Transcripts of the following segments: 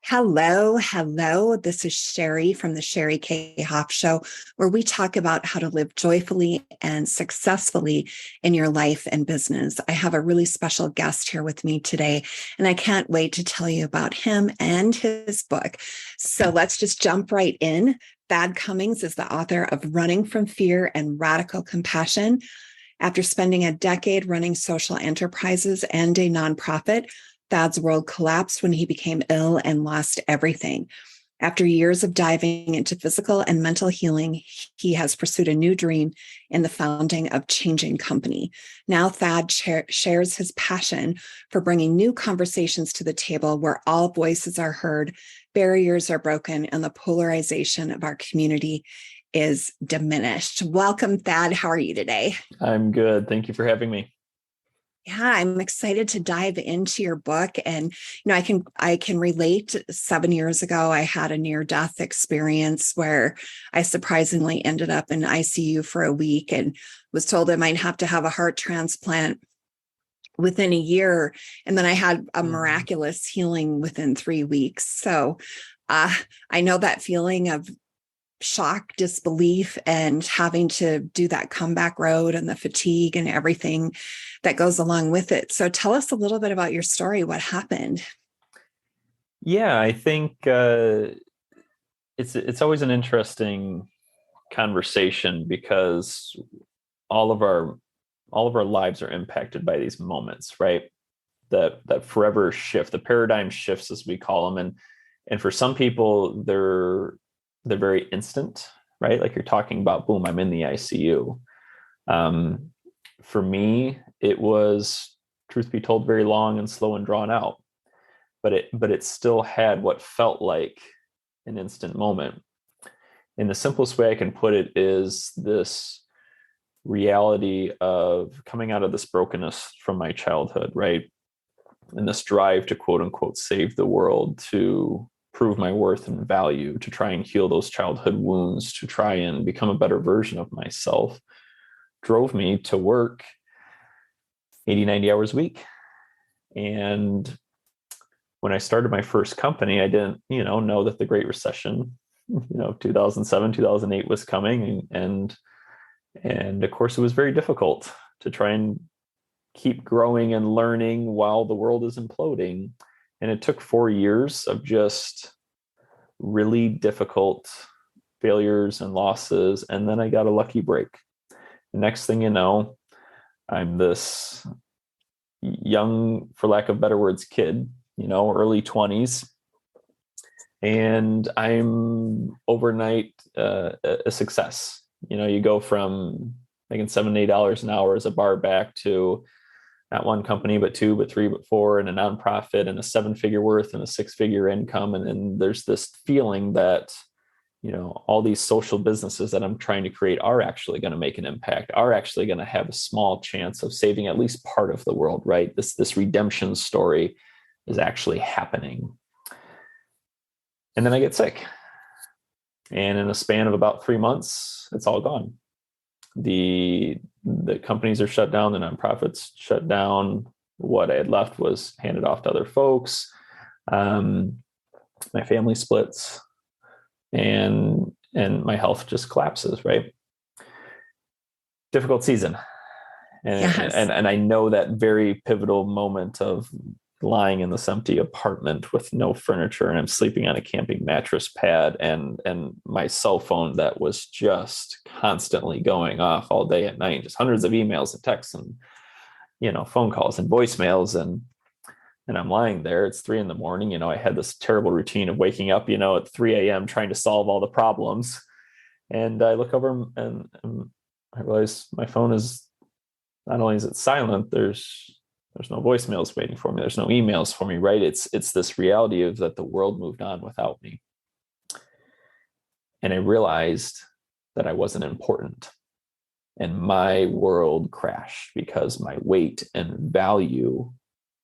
Hello, hello. This is Sheri from the Kaye Hoff Show, where we talk about how to live joyfully and successfully in your life and business. I have a really special guest here with me today, and I can't wait to tell you about him and his book. So let's just jump right in. Thad Cummings is the author of Running from Fear and Radical Compassion. After spending a decade running social enterprises and a nonprofit, Thad's world collapsed when he became ill and lost everything. After years of diving into physical and mental healing, he has pursued a new dream in the founding of Changing Company. Now Thad shares his passion for bringing new conversations to the table where all voices are heard, barriers are broken, and the polarization of our community is diminished. Welcome, Thad. How are you today? I'm good. Thank you for having me. Yeah, I'm excited to dive into your book. And, I can relate. 7 years ago, I had a near-death experience where I surprisingly ended up in ICU for a week and was told I might have to have a heart transplant within a year. And then I had a miraculous healing within 3 weeks. So I know that feeling of shock, disbelief, and having to do that comeback road and the fatigue and everything that goes along with it. So tell us a little bit about your story. What happened? Yeah, I think it's always an interesting conversation because all of our lives are impacted by these moments, right? That forever shift, the paradigm shifts as we call them, and for some people they're very instant, right? Like you're talking about, boom, I'm in the ICU. For me, it was, truth be told, very long and slow and drawn out, but it still had what felt like an instant moment. And the simplest way I can put it is this reality of coming out of this brokenness from my childhood, right? And this drive to quote unquote save the world, to prove my worth and value, to try and heal those childhood wounds, to try and become a better version of myself, drove me to work 80, 90 hours a week. And when I started my first company, I didn't, know that the Great Recession, 2007, 2008 was coming. And of course, it was very difficult to try and keep growing and learning while the world is imploding. And it took 4 years of just really difficult failures and losses. And then I got a lucky break. The next thing you know, I'm this young, for lack of better words, kid, early 20s. And I'm overnight a success. You go from making $7, $8 an hour as a bar back to not one company, but two, but three, but four, and a nonprofit, and a 7-figure worth and a 6-figure income. And there's this feeling that, all these social businesses that I'm trying to create are actually going to make an impact, are actually going to have a small chance of saving at least part of the world, right? This redemption story is actually happening. And then I get sick. And in a span of about 3 months, it's all gone. The companies are shut down, the nonprofits shut down. What I had left was handed off to other folks. My family splits, and my health just collapses, right? Difficult season. And, Yes. and I know that very pivotal moment of lying in this empty apartment with no furniture, and I'm sleeping on a camping mattress pad, and my cell phone that was just constantly going off all day at night, just hundreds of emails and texts and phone calls and voicemails, and I'm lying there. It's 3 a.m. I had this terrible routine of waking up at 3 a.m. trying to solve all the problems, and I look over and I realize my phone is, not only is it silent, there's no voicemails waiting for me. There's no emails for me, right? It's this reality of that the world moved on without me. And I realized that I wasn't important. And my world crashed because my weight and value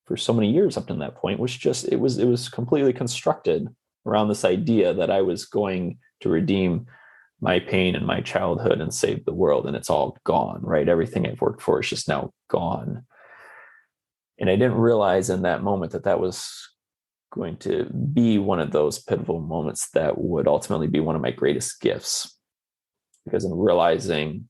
for so many years up to that point was just, it was completely constructed around this idea that I was going to redeem my pain and my childhood and save the world. And it's all gone, right? Everything I've worked for is just now gone. And I didn't realize in that moment that was going to be one of those pivotal moments that would ultimately be one of my greatest gifts, because I'm realizing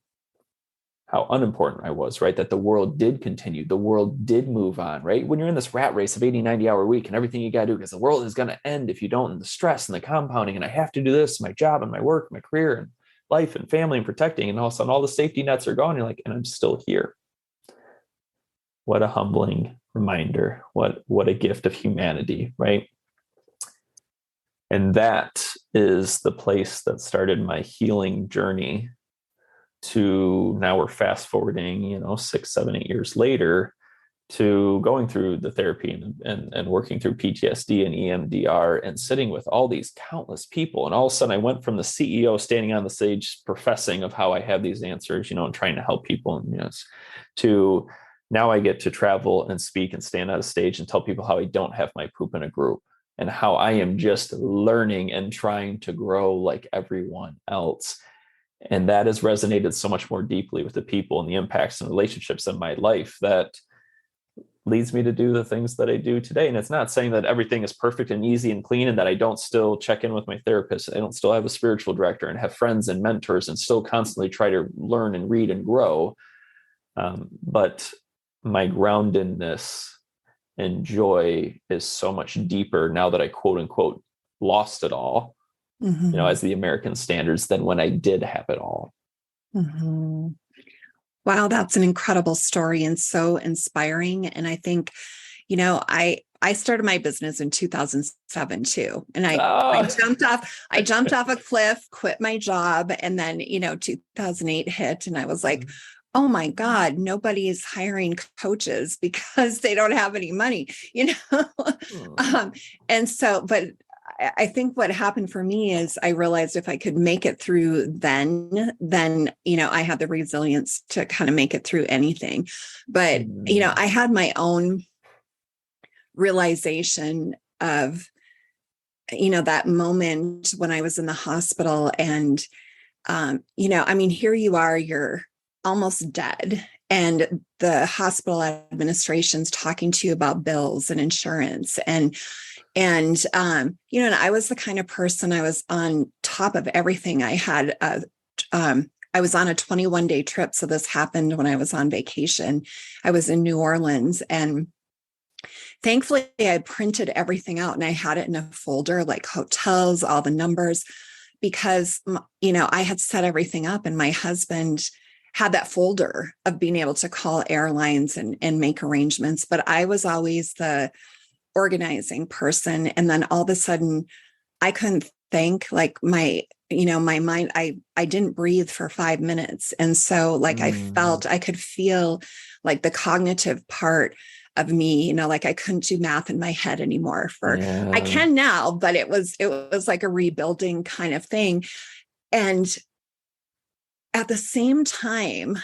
how unimportant I was, right? That the world did continue. The world did move on, right? When you're in this rat race of 80, 90 hour week and everything you got to do, because the world is going to end if you don't, and the stress and the compounding, and I have to do this, my job and my work, my career and life and family and protecting. And all of a sudden, all the safety nets are gone. You're like, and I'm still here. What a humbling reminder. What a gift of humanity, right? And that is the place that started my healing journey to now we're fast forwarding, 6, 7, 8 years later to going through the therapy and working through PTSD and EMDR and sitting with all these countless people. And all of a sudden I went from the CEO standing on the stage professing of how I have these answers, and trying to help people, and, to now I get to travel and speak and stand on a stage and tell people how I don't have my poop in a group and how I am just learning and trying to grow like everyone else. And that has resonated so much more deeply with the people and the impacts and relationships in my life that leads me to do the things that I do today. And it's not saying that everything is perfect and easy and clean and that I don't still check in with my therapist. I don't still have a spiritual director and have friends and mentors and still constantly try to learn and read and grow. But my groundedness and joy is so much deeper now that I quote unquote lost it all. Mm-hmm. As the American standards than when I did have it all. Mm-hmm. Wow, that's an incredible story and so inspiring. And I think, I started my business in 2007 too. And I jumped off a cliff, quit my job. And then, 2008 hit and I was like, oh my God, nobody is hiring coaches because they don't have any money, and so, but I think what happened for me is I realized if I could make it through then, I had the resilience to kind of make it through anything. But, I had my own realization of, that moment when I was in the hospital and, here you are, you're almost dead. And the hospital administration's talking to you about bills and insurance and I was the kind of person, I was on top of everything. I was on a 21-day trip. So this happened when I was on vacation. I was in New Orleans and thankfully I printed everything out and I had it in a folder, like hotels, all the numbers, because, I had set everything up and my husband had that folder of being able to call airlines and make arrangements. But I was always the organizing person. And then all of a sudden I couldn't think, like my mind, I didn't breathe for 5 minutes. And so I could feel like the cognitive part of me, like I couldn't do math in my head anymore I can now, but it was like a rebuilding kind of thing. And at the same time,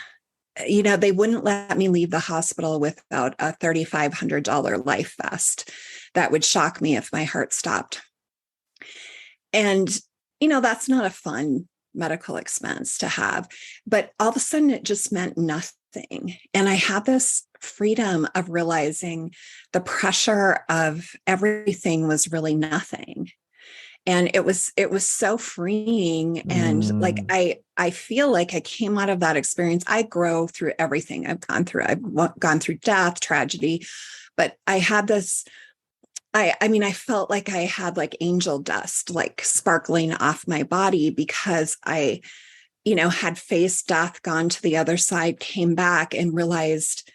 they wouldn't let me leave the hospital without a $3,500 life vest that would shock me if my heart stopped. And, that's not a fun medical expense to have, but all of a sudden it just meant nothing. And I had this freedom of realizing the pressure of everything was really nothing. And it was so freeing. And I feel like I came out of that experience. I grow through everything I've gone through. I've gone through death, tragedy, but I had this, I felt like I had like angel dust, like sparkling off my body because I, had faced death, gone to the other side, came back and realized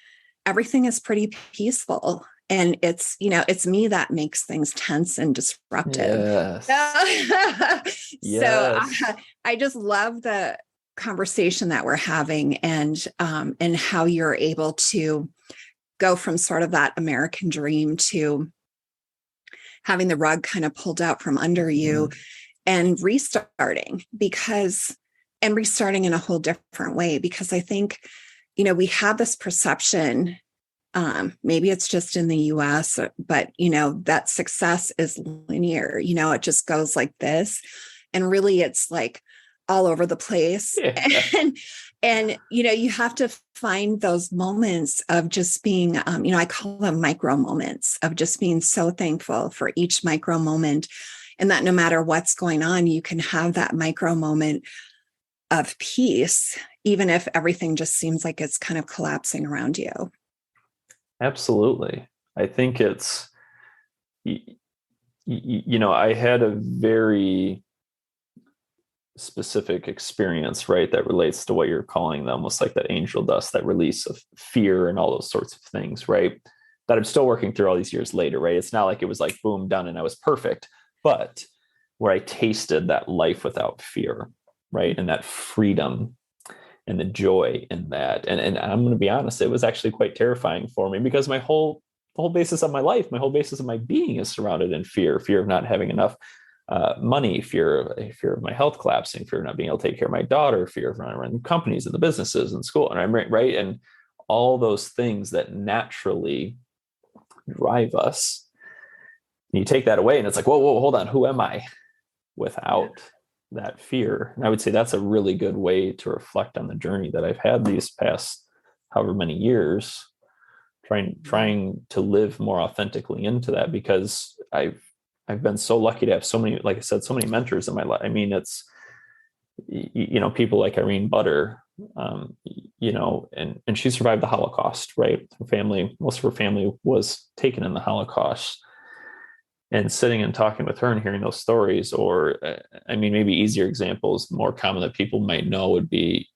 everything is pretty peaceful. And it's me that makes things tense and disruptive. Yes. So I just love the conversation that we're having and how you're able to go from sort of that American dream to having the rug kind of pulled out from under you and restarting in a whole different way. Because I think, we have this perception, maybe it's just in the US, but, that success is linear, it just goes like this. And really it's like all over the place. Yeah. And, you have to find those moments of just being, I call them micro moments of just being so thankful for each micro moment. And that no matter what's going on, you can have that micro moment of peace, even if everything just seems like it's kind of collapsing around you. Absolutely. I think it's, I had a very specific experience, right, that relates to what you're calling almost like that angel dust, that release of fear and all those sorts of things, right, that I'm still working through all these years later, right? It's not like it was like boom, done, and I was perfect, but where I tasted that life without fear, right, and that freedom and the joy in that. And I'm going to be honest, it was actually quite terrifying for me, because the whole basis of my life, my whole basis of my being is surrounded in fear of not having enough money, fear of my health collapsing, fear of not being able to take care of my daughter, fear of running companies and the businesses and school. And I'm right. And all those things that naturally drive us. And you take that away and it's like, whoa, hold on. Who am I without that fear? And I would say that's a really good way to reflect on the journey that I've had these past however many years, trying to live more authentically into that, because I've been so lucky to have so many, like I said, so many mentors in my life. I mean, it's, people like Irene Butter, and she survived the Holocaust, right? Most of her family was taken in the Holocaust. And sitting and talking with her and hearing those stories, or, maybe easier examples, more common that people might know would be,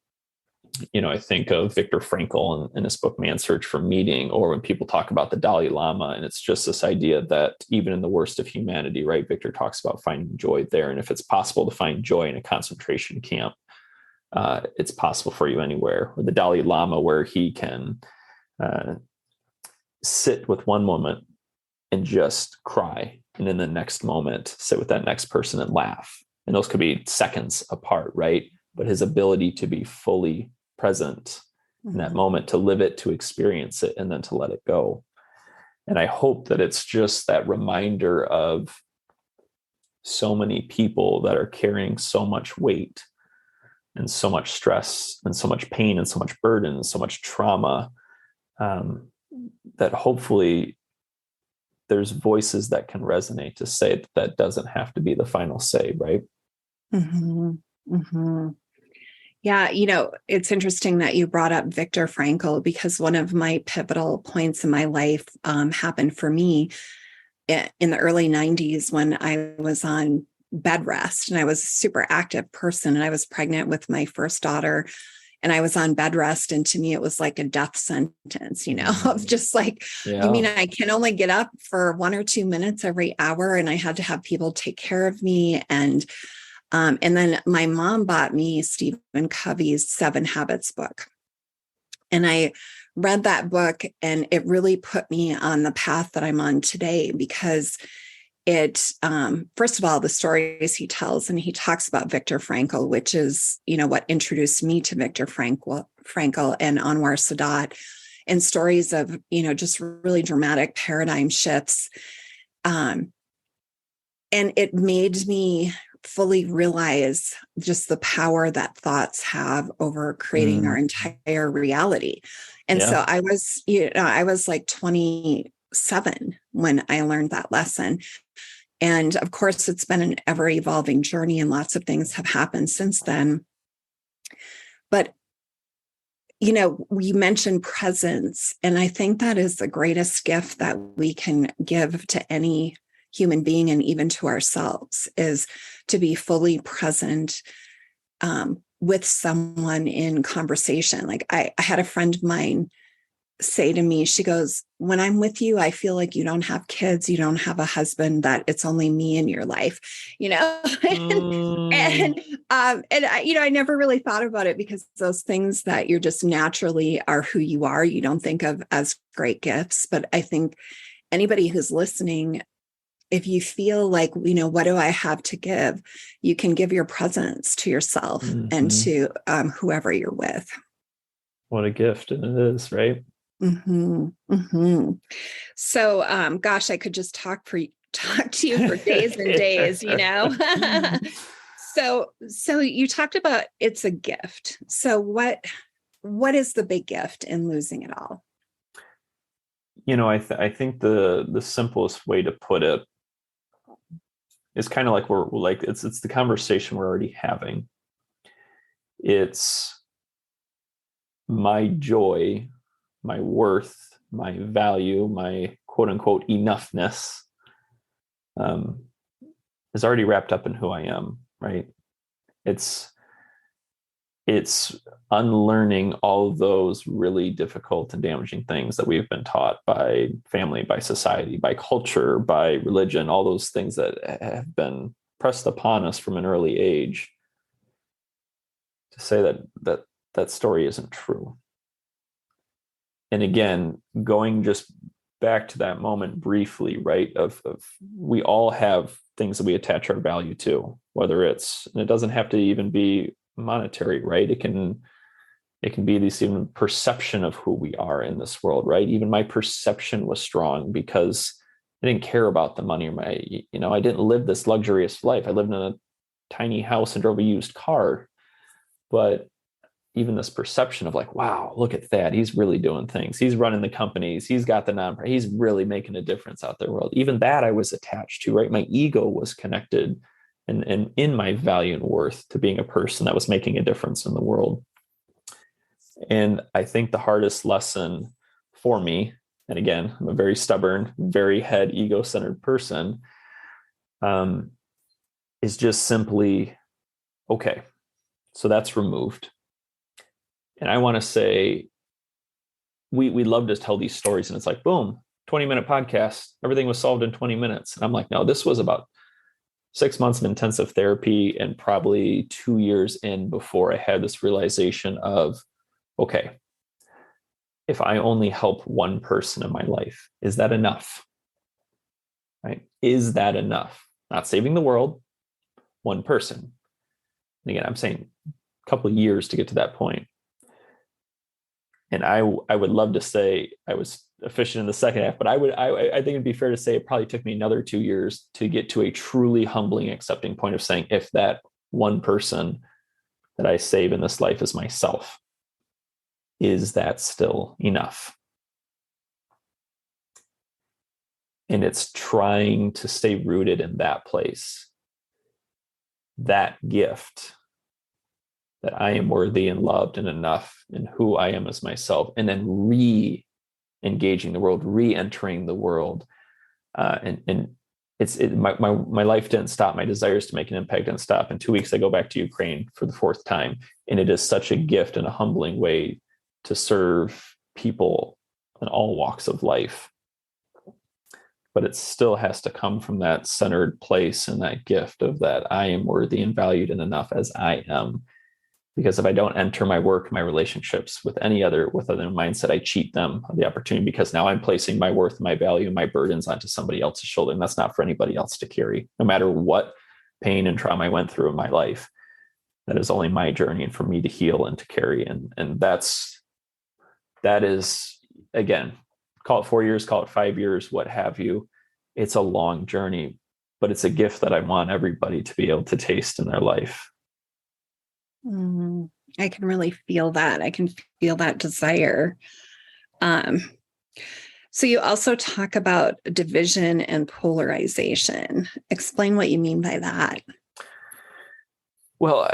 I think of Viktor Frankl in his book, Man's Search for Meaning, or when people talk about the Dalai Lama, and it's just this idea that even in the worst of humanity, right, Viktor talks about finding joy there. And if it's possible to find joy in a concentration camp, it's possible for you anywhere. Or the Dalai Lama, where he can sit with one moment and just cry, and in the next moment sit with that next person and laugh. And those could be seconds apart, right? But his ability to be fully present in that moment, to live it, to experience it, and then to let it go. And I hope that it's just that reminder of so many people that are carrying so much weight and so much stress and so much pain and so much burden and so much trauma, that hopefully there's voices that can resonate to say that doesn't have to be the final say, right? Mm-hmm. Mm-hmm. Yeah, it's interesting that you brought up Viktor Frankl, because one of my pivotal points in my life happened for me in the early 90s, when I was on bed rest, and I was a super active person, and I was pregnant with my first daughter, and I was on bed rest. And to me, it was like a death sentence, of just like, you mean I can only get up for 1 or 2 minutes every hour, and I had to have people take care of me. And then my mom bought me Stephen Covey's 7 Habits book. And I read that book, and it really put me on the path that I'm on today, because it, first of all, the stories he tells, and he talks about Viktor Frankl, which is, what introduced me to Viktor Frankl and Anwar Sadat, and stories of, just really dramatic paradigm shifts. And it made me fully realize just the power that thoughts have over creating our entire reality. And so I was like 27 when I learned that lesson. And of course, it's been an ever evolving journey, and lots of things have happened since then. But, we mentioned presence, and I think that is the greatest gift that we can give to any human being, and even to ourselves, is to be fully present with someone in conversation. Like I had a friend of mine say to me, she goes, when I'm with you, I feel like you don't have kids, you don't have a husband, that it's only me in your life, and I never really thought about it, because those things that you're just naturally are who you are, you don't think of as great gifts. But I think anybody who's listening, if you feel like, what do I have to give? You can give your presence to yourself and to whoever you're with. What a gift. And it is, right? Mm-hmm. Mm-hmm. So, gosh, I could just talk to you for days and days, So you talked about it's a gift. So what is the big gift in losing it all? I think the simplest way to put it is kind of like we're like it's the conversation we're already having. It's my joy, my worth, my value, my quote unquote enoughness is already wrapped up in who I am, right? It's unlearning all of those really difficult and damaging things that we've been taught by family, by society, by culture, by religion, all those things that have been pressed upon us from an early age, to say that story isn't true. And again, going just back to that moment briefly, right? Of we all have things that we attach our value to, whether and it doesn't have to even be monetary, right? It can be this even perception of who we are in this world, right? Even my perception was strong because I didn't care about the money, or I didn't live this luxurious life. I lived in a tiny house and drove a used car. But even this perception of like, wow, look at Thad. He's really doing things. He's running the companies. He's got the nonprofit. He's really making a difference out there in the world. Even that I was attached to, right? My ego was connected and in my value and worth to being a person that was making a difference in the world. And I think the hardest lesson for me, and again, I'm a very stubborn, very head ego-centered person, is just simply, okay, so that's removed. And I want to say, we love to tell these stories and it's like, boom, 20-minute podcast, everything was solved in 20 minutes. And I'm like, no, this was about 6 months of intensive therapy and probably 2 years in before I had this realization of, okay, if I only help one person in my life, is that enough? Right? Is that enough? Not saving the world, one person. And again, I'm saying a couple of years to get to that point. And I would love to say I was efficient in the second half, but I think it'd be fair to say it probably took me another 2 years to get to a truly humbling, accepting point of saying, if that one person that I save in this life is myself, is that still enough? And it's trying to stay rooted in that place, that gift, that I am worthy and loved and enough in who I am as myself, and then re-engaging the world, re-entering the world. And my life didn't stop. My desires to make an impact didn't stop. In 2 weeks, I go back to Ukraine for the 4th time. And it is such a gift and a humbling way to serve people in all walks of life. But it still has to come from that centered place and that gift of that I am worthy and valued and enough as I am. Because if I don't enter my work, my relationships with other mindset, I cheat them of the opportunity, because now I'm placing my worth, my value, my burdens onto somebody else's shoulder. And that's not for anybody else to carry, no matter what pain and trauma I went through in my life. That is only my journey and for me to heal and to carry. And that is, again, call it 4 years, call it 5 years, what have you. It's a long journey, but it's a gift that I want everybody to be able to taste in their life. I can really feel that. I can feel that desire. So you also talk about division and polarization. Explain what you mean by that. Well,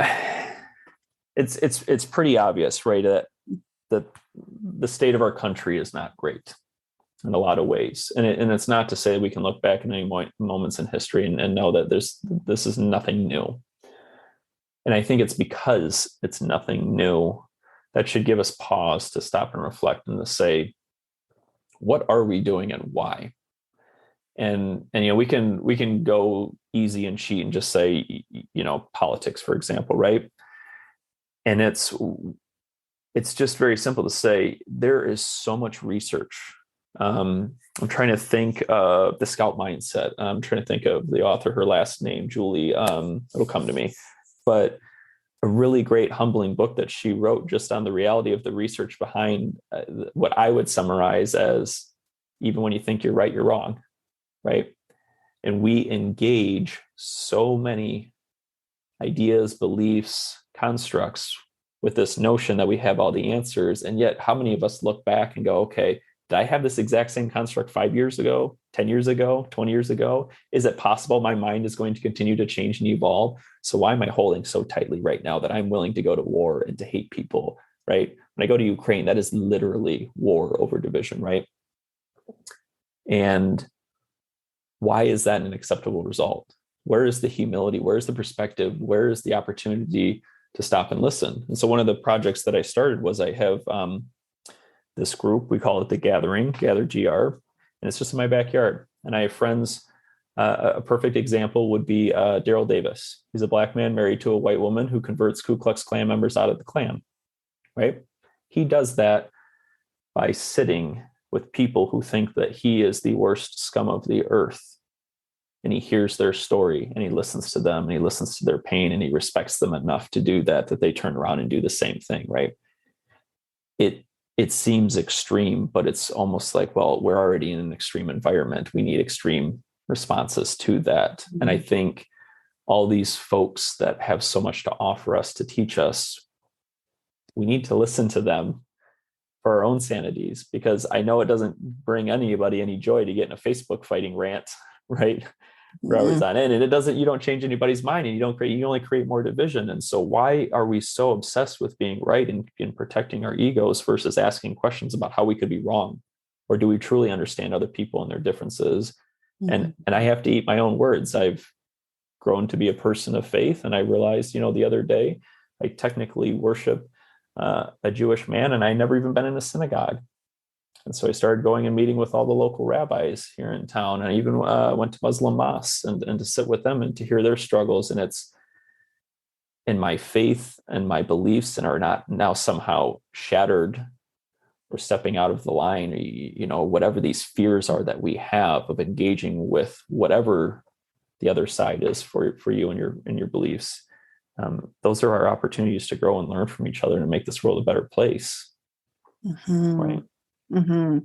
it's pretty obvious, right? That the state of our country is not great in a lot of ways. And it's not to say we can look back at any moments in history and know that this is nothing new. And I think it's because it's nothing new that should give us pause to stop and reflect and to say, what are we doing and why? And we can go easy and cheat and just say, politics, for example, right? And it's just very simple to say there is so much research. I'm trying to think of the Scout Mindset. I'm trying to think of the author, her last name, Julie. It'll come to me. But a really great humbling book that she wrote just on the reality of the research behind what I would summarize as, even when you think you're right, you're wrong, right? And we engage so many ideas, beliefs, constructs with this notion that we have all the answers. And yet, how many of us look back and go, okay, did I have this exact same construct 5 years ago, 10 years ago, 20 years ago? Is it possible my mind is going to continue to change and evolve? So why am I holding so tightly right now that I'm willing to go to war and to hate people, right? When I go to Ukraine, that is literally war over division, right? And why is that an acceptable result? Where is the humility? Where is the perspective? Where is the opportunity to stop and listen? And so one of the projects that I started was I have this group, we call it the Gathering, Gather GR, and it's just in my backyard. And I have friends. A perfect example would be Daryl Davis. He's a Black man married to a white woman who converts Ku Klux Klan members out of the Klan, right? He does that by sitting with people who think that he is the worst scum of the earth. And he hears their story and he listens to them and he listens to their pain and he respects them enough to do that they turn around and do the same thing, right? It seems extreme, but it's almost like, well, we're already in an extreme environment. We need extreme responses to that. Mm-hmm. And I think all these folks that have so much to offer us, to teach us, we need to listen to them for our own sanities, because I know it doesn't bring anybody any joy to get in a Facebook fighting rant, right? For hours on end, and you don't change anybody's mind, and you only create more division. And so why are we so obsessed with being right and protecting our egos versus asking questions about how we could be wrong? Or do we truly understand other people and their differences? Mm-hmm. And I have to eat my own words. I've grown to be a person of faith, and I realized, the other day, I technically worship a Jewish man, and I never even been in a synagogue. And so I started going and meeting with all the local rabbis here in town. And I even went to Muslim mosques and to sit with them and to hear their struggles. And it's in my faith and my beliefs and are not now somehow shattered or stepping out of the line, whatever these fears are that we have of engaging with whatever the other side is for you and your beliefs. Those are our opportunities to grow and learn from each other and make this world a better place. Mm-hmm. Right. Mm-hmm.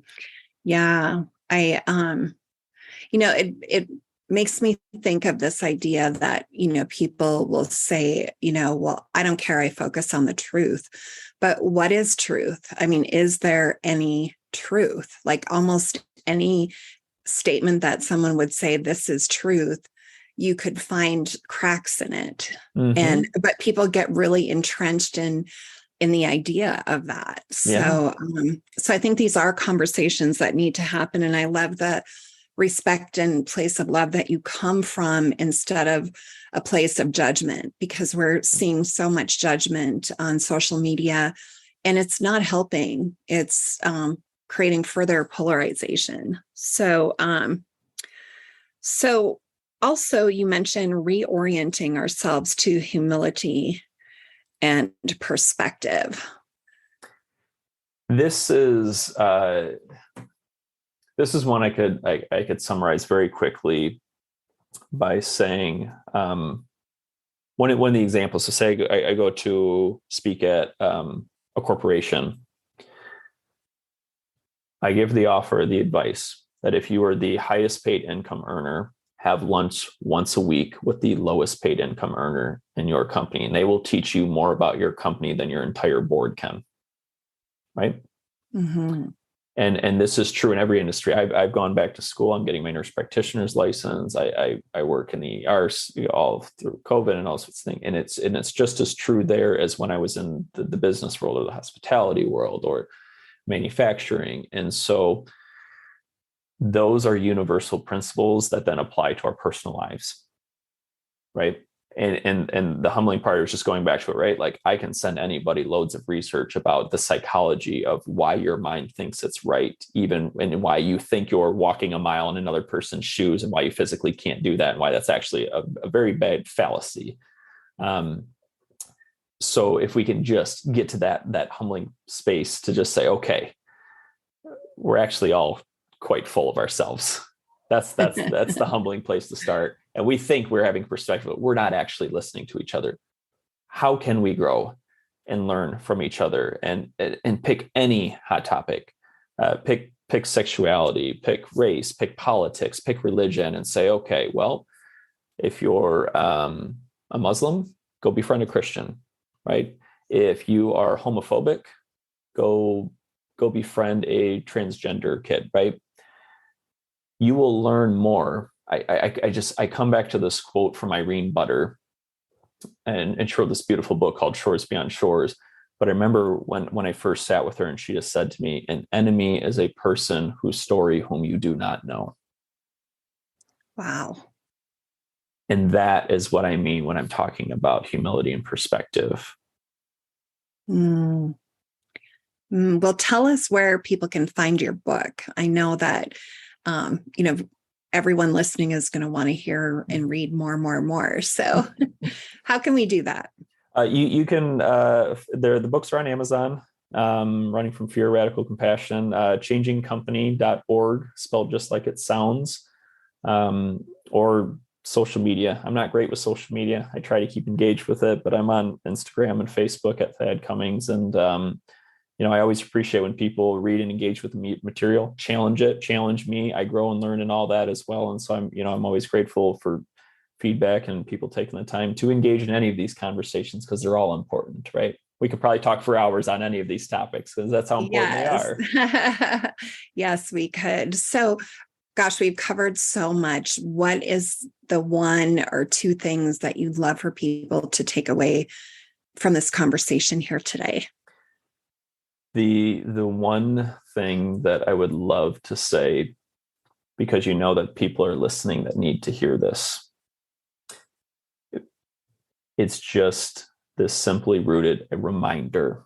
Yeah. It makes me think of this idea that, people will say, well, I don't care. I focus on the truth, but what is truth? I mean, is there any truth? Like almost any statement that someone would say, this is truth, you could find cracks in it. Mm-hmm. But people get really entrenched in the idea of that. So, so I think these are conversations that need to happen. And I love the respect and place of love that you come from instead of a place of judgment, because we're seeing so much judgment on social media and it's not helping. It's creating further polarization. So also you mentioned reorienting ourselves to humility and perspective. This is one I could summarize very quickly by saying one of the examples. So say I go to speak at a corporation. I give the advice that if you are the highest paid income earner, have lunch once a week with the lowest paid income earner in your company, and they will teach you more about your company than your entire board can. Right. Mm-hmm. And this is true in every industry. I've gone back to school. I'm getting my nurse practitioner's license. I work in the ERs all through COVID and all sorts of things. And it's just as true there as when I was in the business world or the hospitality world or manufacturing. And so those are universal principles that then apply to our personal lives, right? And the humbling part is just going back to it, right? Like I can send anybody loads of research about the psychology of why your mind thinks it's right, even and why you think you're walking a mile in another person's shoes and why you physically can't do that and why that's actually a very bad fallacy. So if we can just get to that humbling space to just say, okay, we're actually all quite full of ourselves. That's the humbling place to start. And we think we're having perspective, but we're not actually listening to each other. How can we grow and learn from each other and pick any hot topic, pick sexuality, pick race, pick politics, pick religion, and say, okay, well, if you're a Muslim, go befriend a Christian, right? If you are homophobic, go befriend a transgender kid, right? You will learn more. I come back to this quote from Irene Butter, and she wrote this beautiful book called Shores Beyond Shores. But I remember when I first sat with her, and she just said to me, an enemy is a person whose story whom you do not know. Wow. And that is what I mean when I'm talking about humility and perspective. Mm. Well, tell us where people can find your book. I know that, everyone listening is going to want to hear and read more. So how can we do that? You can, the books are on Amazon, running from Fear, Radical Compassion, changingcompany.org, spelled just like it sounds, or social media. I'm not great with social media. I try to keep engaged with it, but I'm on Instagram and Facebook at Thad Cummings. And, I always appreciate when people read and engage with the material, challenge me. I grow and learn and all that as well. And so I'm always grateful for feedback and people taking the time to engage in any of these conversations, because they're all important, right? We could probably talk for hours on any of these topics because that's how important they are. Yes, we could. So, gosh, we've covered so much. What is the one or two things that you'd love for people to take away from this conversation here today? The one thing that I would love to say, because that people are listening that need to hear this, it's just this simply rooted a reminder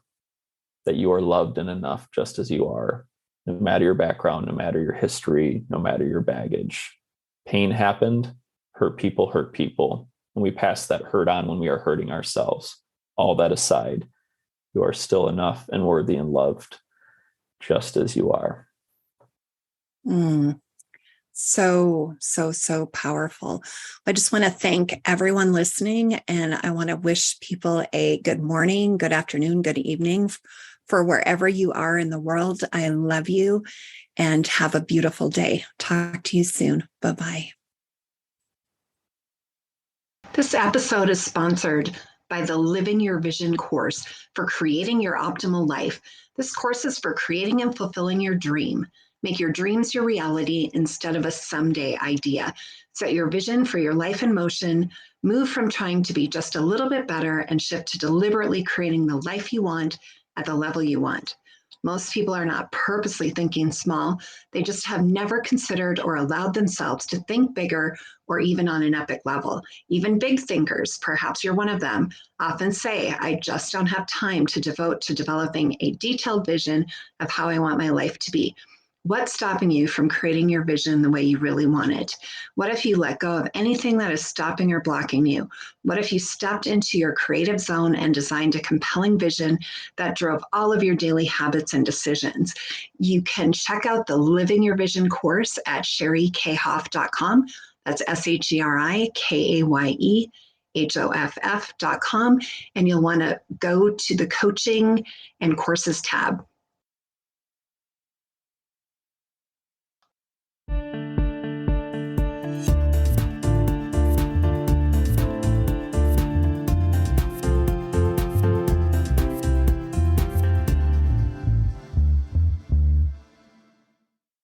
that you are loved and enough just as you are, no matter your background, no matter your history, no matter your baggage. Pain happened, hurt people, and we pass that hurt on when we are hurting ourselves. All that aside, you are still enough and worthy and loved just as you are. So powerful. I just want to thank everyone listening, and I want to wish people a good morning, good afternoon, good evening for wherever you are in the world. I love you and have a beautiful day. Talk to you soon. Bye-bye. This episode is sponsored by the Living Your Vision course for creating your optimal life. This course is for creating and fulfilling your dream. Make your dreams your reality instead of a someday idea. Set your vision for your life in motion. Move from trying to be just a little bit better and shift to deliberately creating the life you want at the level you want. Most people are not purposely thinking small. They just have never considered or allowed themselves to think bigger or even on an epic level. Even big thinkers, perhaps you're one of them, often say, I just don't have time to devote to developing a detailed vision of how I want my life to be. What's stopping you from creating your vision the way you really want it? What if you let go of anything that is stopping or blocking you? What if you stepped into your creative zone and designed a compelling vision that drove all of your daily habits and decisions? You can check out the Living Your Vision course at SheriKayHoff.com. That's SheriKayeHoff.com. And you'll want to go to the coaching and courses tab.